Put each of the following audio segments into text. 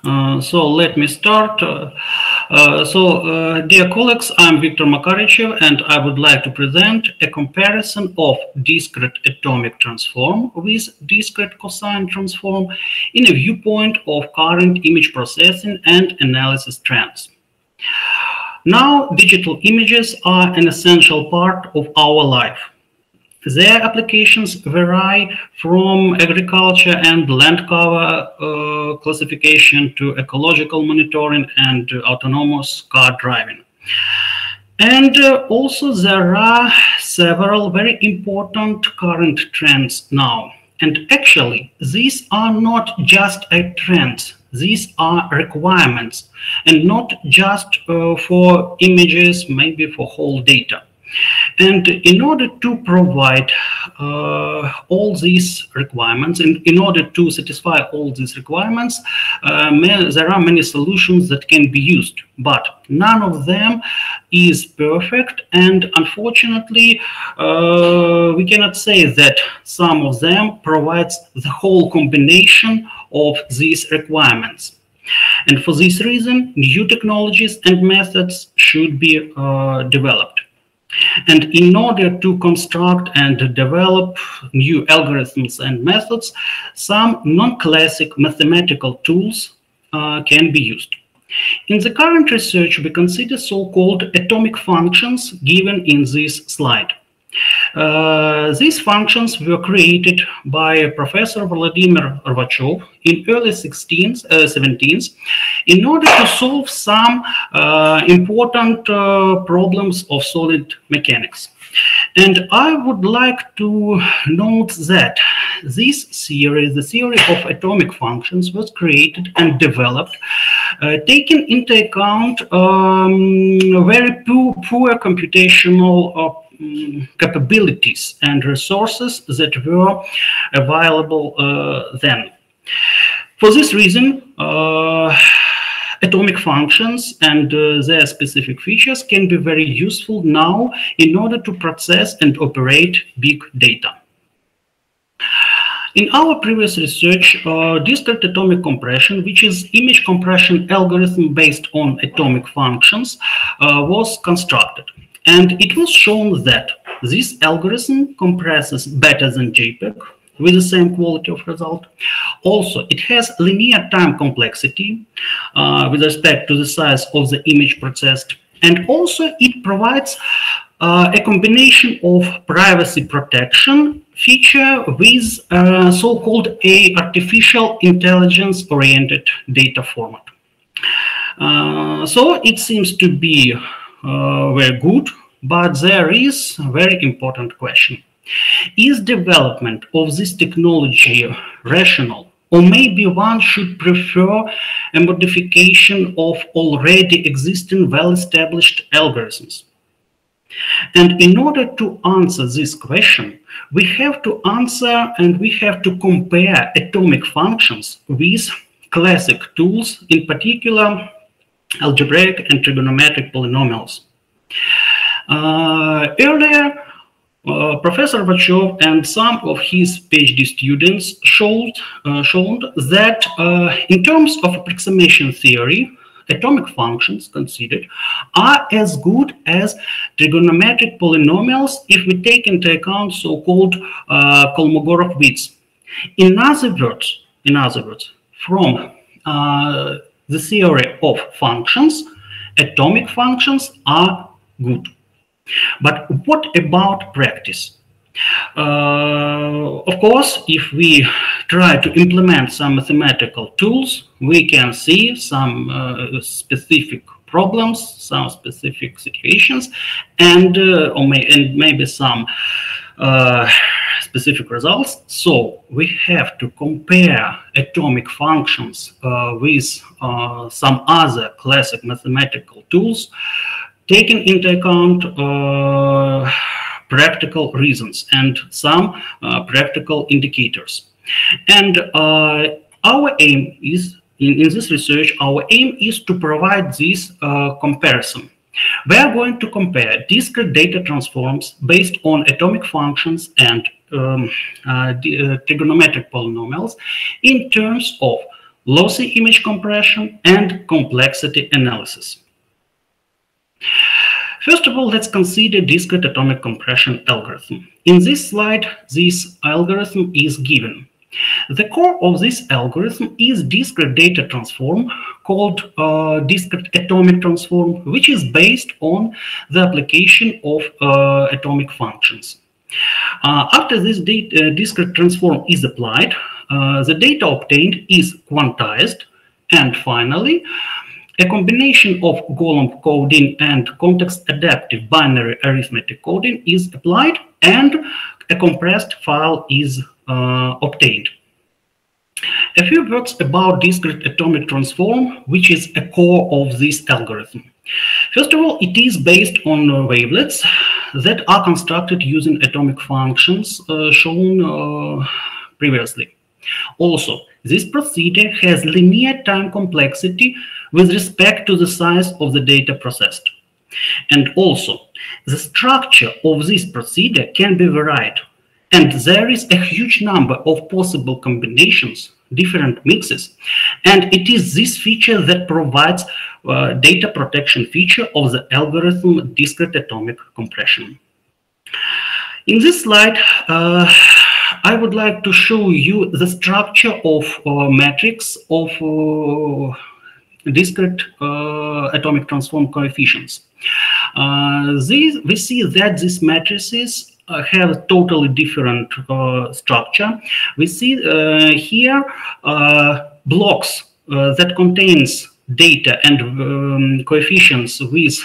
So let me start. Dear colleagues, I'm Viktor Makarichev, and I would like to present a comparison of discrete atomic transform with discrete cosine transform in a viewpoint of current image processing and analysis trends. Now, digital images are an essential part of our life. Their applications vary from agriculture and land cover classification to ecological monitoring and autonomous car driving. And also there are several very important current trends now. And actually, these are not just trends. These are requirements, and not just for images, maybe for whole data. And in order to provide all these requirements, in order to satisfy all these requirements, there are many solutions that can be used, but none of them is perfect. And unfortunately, we cannot say that some of them provides the whole combination of these requirements. And for this reason, new technologies and methods should be developed. And in order to construct and develop new algorithms and methods, some non-classic mathematical tools can be used. In the current research, we consider so-called atomic functions given in this slide. These functions were created by Professor Vladimir Rvachev in early 17th in order to solve some important problems of solid mechanics. And I would like to note that this theory, the theory of atomic functions, was created and developed taking into account very poor computational capabilities and resources that were available then. For this reason, atomic functions and their specific features can be very useful now in order to process and operate big data. In our previous research, discrete atomic compression, which is image compression algorithm based on atomic functions, was constructed. And it was shown that this algorithm compresses better than JPEG with the same quality of result. Also, it has linear time complexity with respect to the size of the image processed. And also it provides a combination of privacy protection feature with so-called artificial intelligence oriented data format. So it seems to be very good, but there is a very important question. Is development of this technology rational, or maybe one should prefer a modification of already existing well-established algorithms? And in order to answer this question, we have to answer and we have to compare atomic functions with classic tools, in particular algebraic and trigonometric polynomials. Earlier, Professor Rvachev and some of his PhD students showed that in terms of approximation theory, atomic functions considered are as good as trigonometric polynomials if we take into account so-called Kolmogorov weights. In other words, from the theory of functions, atomic functions are good. But what about practice? Of course, if we try to implement some mathematical tools, we can see some specific problems, some specific situations, and maybe some specific results. So we have to compare atomic functions with some other classic mathematical tools, taking into account practical reasons and some practical indicators. And our aim is, in this research, our aim is to provide this comparison. We are going to compare discrete data transforms based on atomic functions and trigonometric polynomials in terms of lossy image compression, and complexity analysis. First of all, let's consider discrete atomic compression algorithm. In this slide, this algorithm is given. The core of this algorithm is discrete data transform called discrete atomic transform, which is based on the application of atomic functions. After this discrete transform is applied, the data obtained is quantized, and finally, a combination of Golomb coding and context-adaptive binary arithmetic coding is applied, and a compressed file is obtained. A few words about discrete atomic transform, which is a core of this algorithm. First of all, it is based on wavelets that are constructed using atomic functions shown previously. Also, this procedure has linear time complexity with respect to the size of the data processed. And also, the structure of this procedure can be varied, and there is a huge number of possible combinations, different mixes, and it is this feature that provides data protection feature of the algorithm discrete atomic compression. In this slide, I would like to show you the structure of matrix of discrete atomic transform coefficients. We see that these matrices have totally different structure. We see here blocks that contains data and coefficients with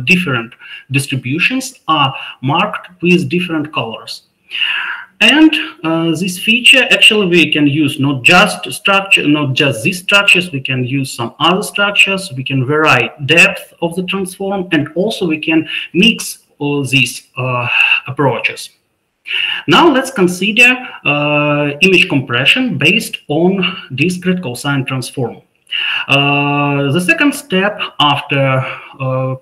different distributions are marked with different colors. And this feature, actually, we can use not just these structures, we can use some other structures, we can vary depth of the transform, and also we can mix all these approaches. Now let's consider image compression based on discrete cosine transform. The second step after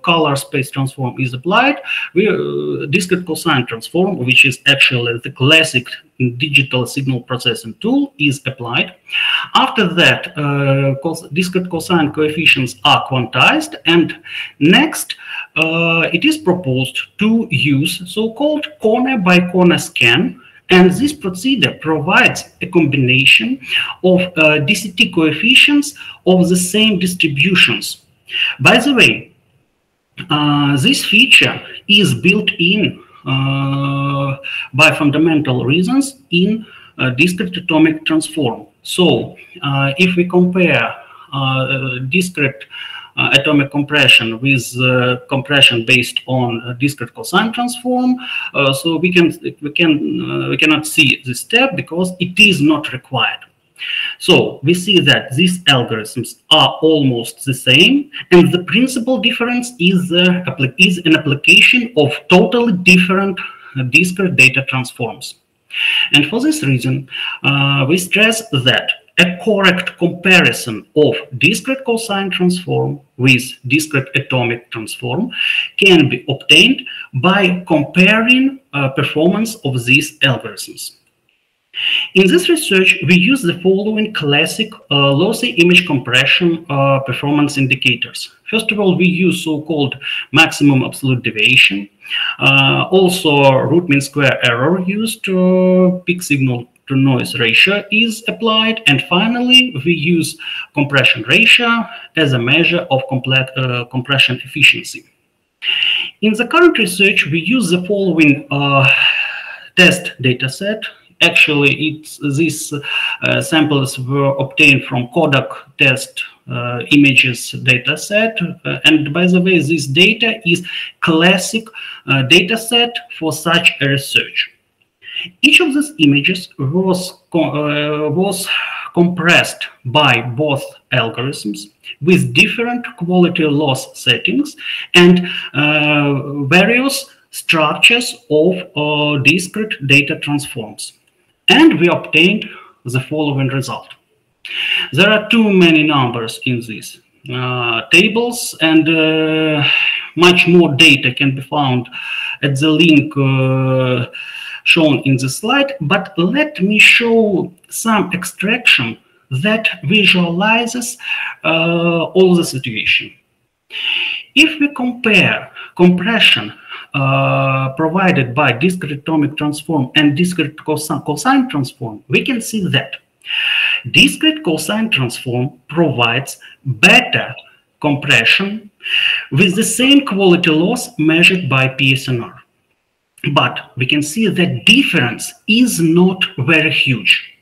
color space transform is applied, discrete cosine transform, which is actually the classic digital signal processing tool, is applied. After that, discrete cosine coefficients are quantized, and next it is proposed to use so-called corner by corner scan. And this procedure provides a combination of DCT coefficients of the same distributions. By the way, this feature is built in by fundamental reasons in discrete atomic transform. So if we compare discrete atomic compression with compression based on discrete cosine transform, so we cannot see this step because it is not required. So we see that these algorithms are almost the same, and the principal difference is an application of totally different discrete data transforms. And for this reason, we stress that a correct comparison of discrete cosine transform with discrete atomic transform can be obtained by comparing performance of these algorithms. In this research, we use the following classic lossy image compression performance indicators. First of all, we use so-called maximum absolute deviation, also root mean square error used, peak signal to noise ratio is applied, and finally we use compression ratio as a measure of compression efficiency. In the current research, we use the following test data set. Actually, these samples were obtained from Kodak test images data set, and by the way, this data is classic data set for such a research. Each of these images was compressed by both algorithms with different quality loss settings and various structures of discrete data transforms. And we obtained the following result. There are too many numbers in these tables, and much more data can be found at the link shown in the slide, but let me show some extraction that visualizes all the situation. If we compare compression provided by discrete atomic transform and discrete cosine transform, we can see that discrete cosine transform provides better compression with the same quality loss measured by PSNR. But we can see that difference is not very huge.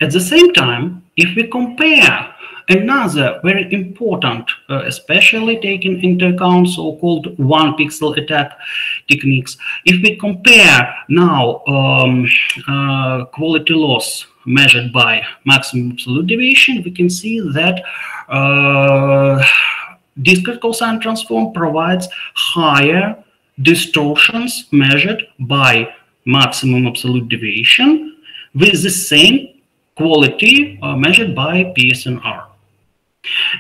At the same time, if we compare another very important, especially taking into account so-called one-pixel attack techniques, if we compare now quality loss measured by maximum absolute deviation, we can see that discrete cosine transform provides higher distortions measured by maximum absolute deviation with the same quality measured by PSNR.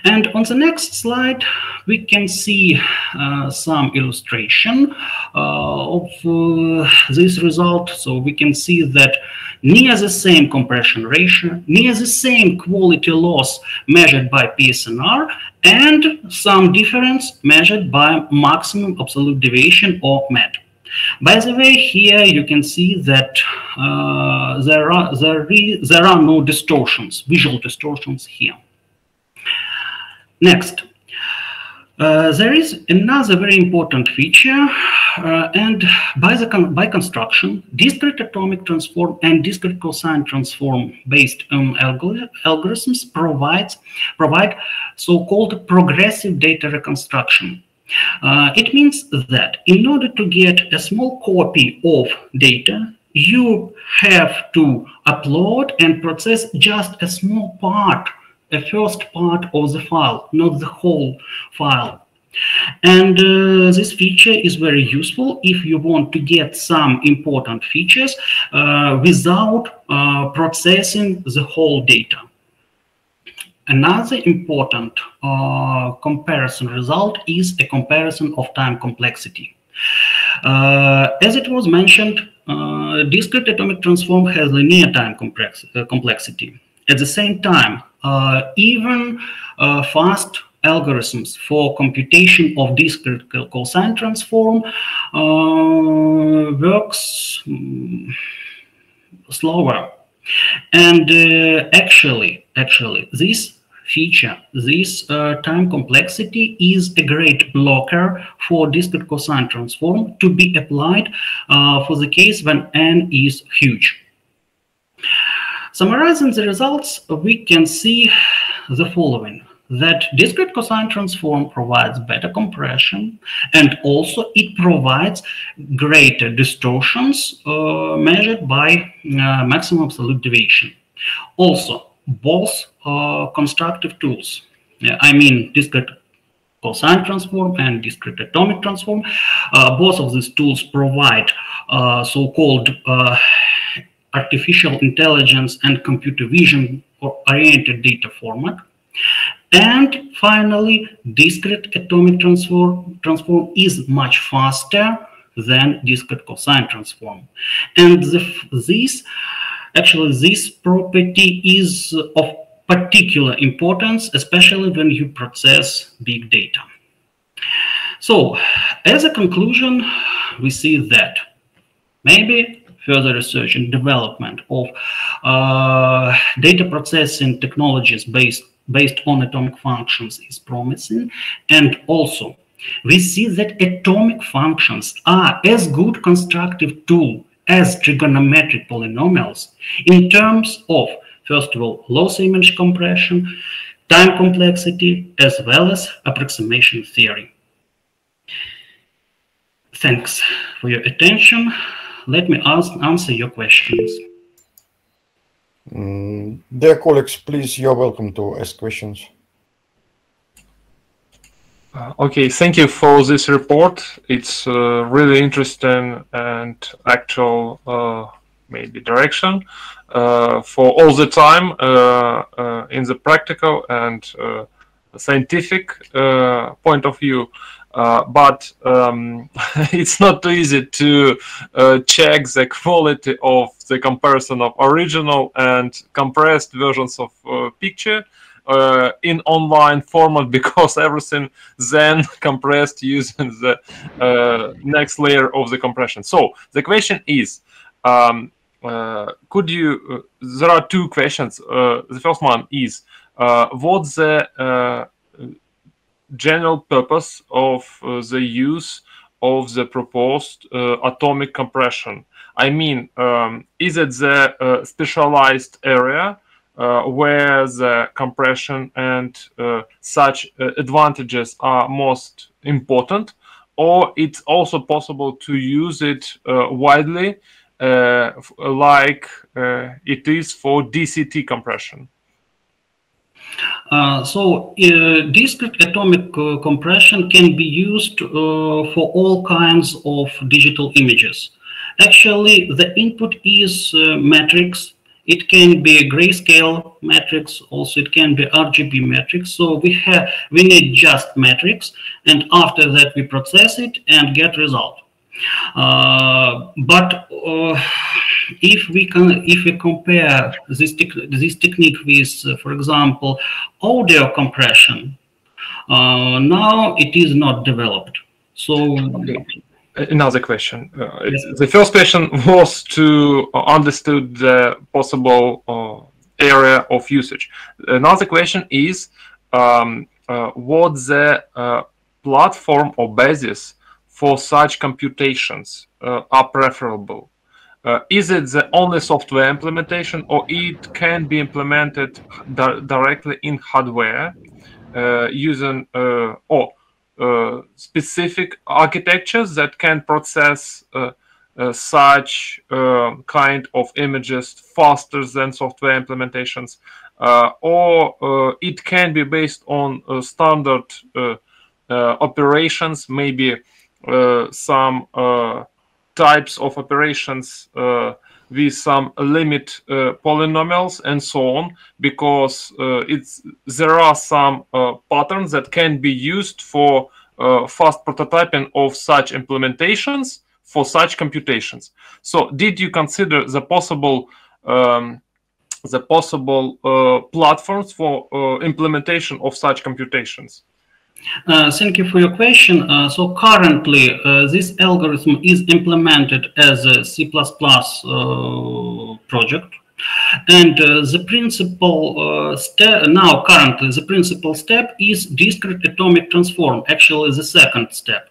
And on the next slide, we can see some illustration of this result. So we can see that near the same compression ratio, near the same quality loss measured by PSNR, and some difference measured by maximum absolute deviation or MED. By the way, here you can see that there are no distortions, visual distortions here. Next, there is another very important feature, and by construction, discrete atomic transform and discrete cosine transform based on algorithms provide so-called progressive data reconstruction. It means that in order to get a small copy of data, you have to upload and process just a small part, a first part of the file, not the whole file. And this feature is very useful if you want to get some important features without processing the whole data. Another important comparison result is a comparison of time complexity. As it was mentioned, discrete atomic transform has linear time complexity. At the same time, even fast algorithms for computation of discrete cosine transform works slower. And actually, this feature, this time complexity is a great blocker for discrete cosine transform to be applied for the case when n is huge. Summarizing the results, we can see the following: that discrete cosine transform provides better compression, and also it provides greater distortions measured by maximum absolute deviation. Also, both constructive tools, I mean discrete cosine transform and discrete atomic transform, both of these tools provide so-called artificial intelligence and computer vision oriented data format. And finally, discrete atomic transform is much faster than discrete cosine transform. And this property is of particular importance, especially when you process big data. So, as a conclusion, we see that maybe further research and development of data processing technologies based on atomic functions is promising. And also, we see that atomic functions are as good constructive tool as trigonometric polynomials in terms of, first of all, loss image compression, time complexity, as well as approximation theory. Thanks for your attention. Let me answer your questions. Dear colleagues, please, you're welcome to ask questions. Okay, thank you for this report. It's really interesting and actual, maybe direction for all the time in the practical and scientific point of view, but it's not too easy to check the quality of the comparison of original and compressed versions of picture in online format, because everything then compressed using the next layer of the compression. So the question is, could you, there are two questions. The first one is, what's the general purpose of the use of the proposed atomic compression? I mean, is it the specialized area where the compression and such advantages are most important, or it's also possible to use it widely, like it is for DCT compression? Discrete atomic compression can be used for all kinds of digital images. Actually, the input is matrix. It can be a grayscale matrix, also it can be RGB matrix. So we need just matrix, and after that we process it and get result. If we compare this technique with, for example, audio compression, now it is not developed. So. Okay. Another question. The first question was to understand the possible area of usage. Another question is, what the platform or basis for such computations are preferable? Is it the only software implementation, or it can be implemented directly in hardware using specific architectures that can process such kind of images faster than software implementations, or it can be based on standard operations, maybe some types of operations with some limit polynomials and so on, because there are some patterns that can be used for fast prototyping of such implementations for such computations. So did you consider the possible platforms for implementation of such computations? Thank you for your question. So currently, this algorithm is implemented as a C++ project, and the principal step now currently the principal step is discrete atomic transform. Actually, the second step.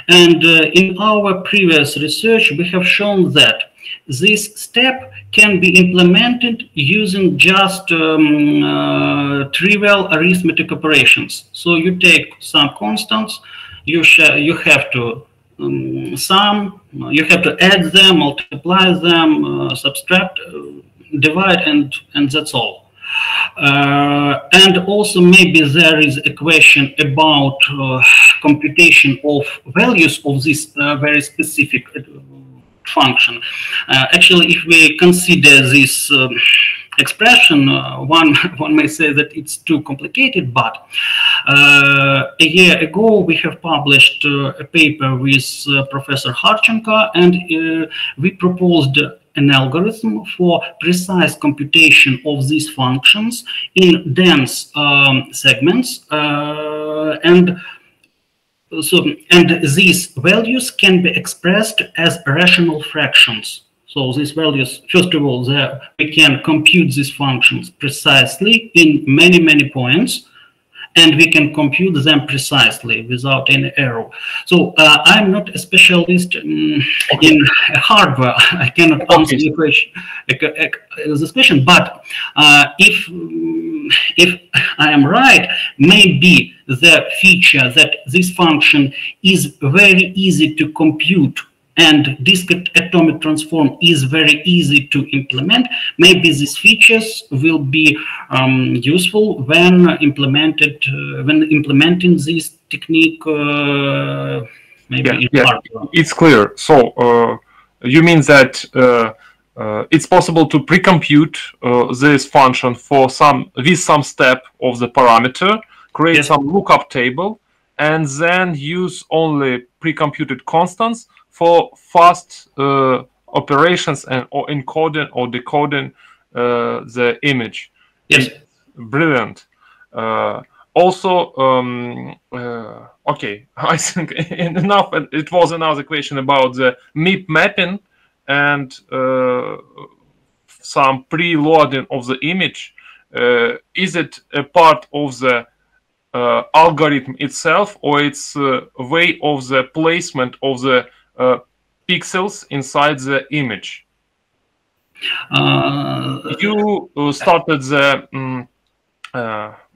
And in our previous research, we have shown that this step can be implemented using just trivial arithmetic operations. So you take some constants, you have to sum, you have to add them, multiply them, subtract, divide, and that's all. And also maybe there is a question about computation of values of this very specific function. Actually, if we consider this expression, one may say that it's too complicated, but a year ago we have published a paper with Professor Harchenko, and we proposed an algorithm for precise computation of these functions in dense segments, and these values can be expressed as rational fractions. So these values, first of all, we can compute these functions precisely in many points, and we can compute them precisely without any error. So I'm not a specialist in hardware. I cannot answer your question, this question. But if I am right, maybe the feature that this function is very easy to compute and discrete atomic transform is very easy to implement, maybe these features will be useful when implementing this technique. It's clear. So you mean that it's possible to pre-compute this function for with some step of the parameter create some lookup table, and then use only pre-computed constants for fast operations and or encoding or decoding the image. Yes. It's brilliant. Also, okay, I think enough. It was another question about the MIP mapping and some preloading of the image. Is it a part of the algorithm itself, or it's a way of the placement of the pixels inside the image? You started the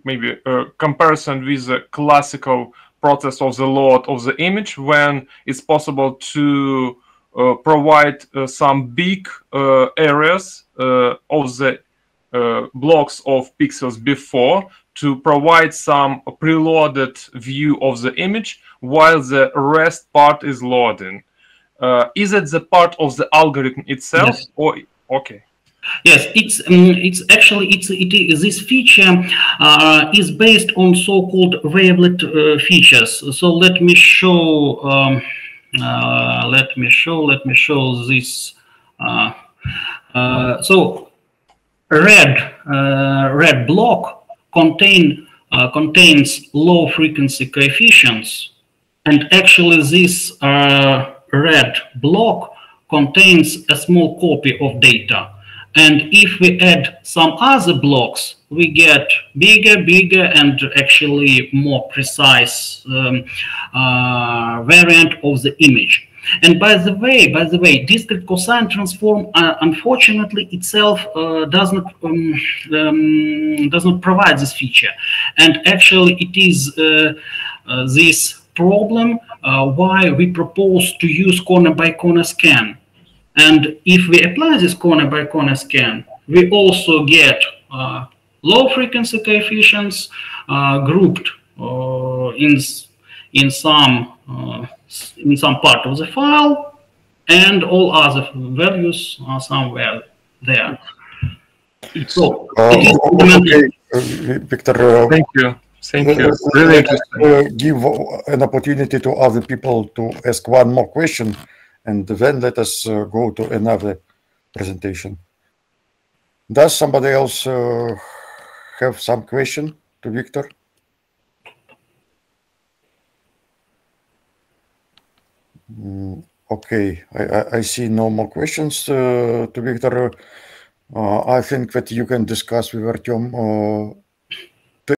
maybe a comparison with the classical process of the load of the image, when it's possible to provide some big areas of the blocks of pixels before to provide some preloaded view of the image while the rest part is loading. Is it the part of the algorithm itself? Yes. Or okay? Yes, it's actually this feature is based on so-called wavelet features. So let me show this. So red block contains low frequency coefficients, and actually this red block contains a small copy of data. And if we add some other blocks, we get bigger, and actually more precise variant of the image. And by the way, discrete cosine transform, unfortunately, itself does not provide this feature. And actually, it is this problem why we propose to use corner-by-corner scan. And if we apply this corner-by-corner scan, we also get low frequency coefficients grouped in some part of the file, and all other values are somewhere there. So okay, Victor. Thank you. Thank you. Really interesting. Give an opportunity to other people to ask one more question, and then let us go to another presentation. Does somebody else have some question to Victor? Okay, I see no more questions to Victor. I think that you can discuss with Artyom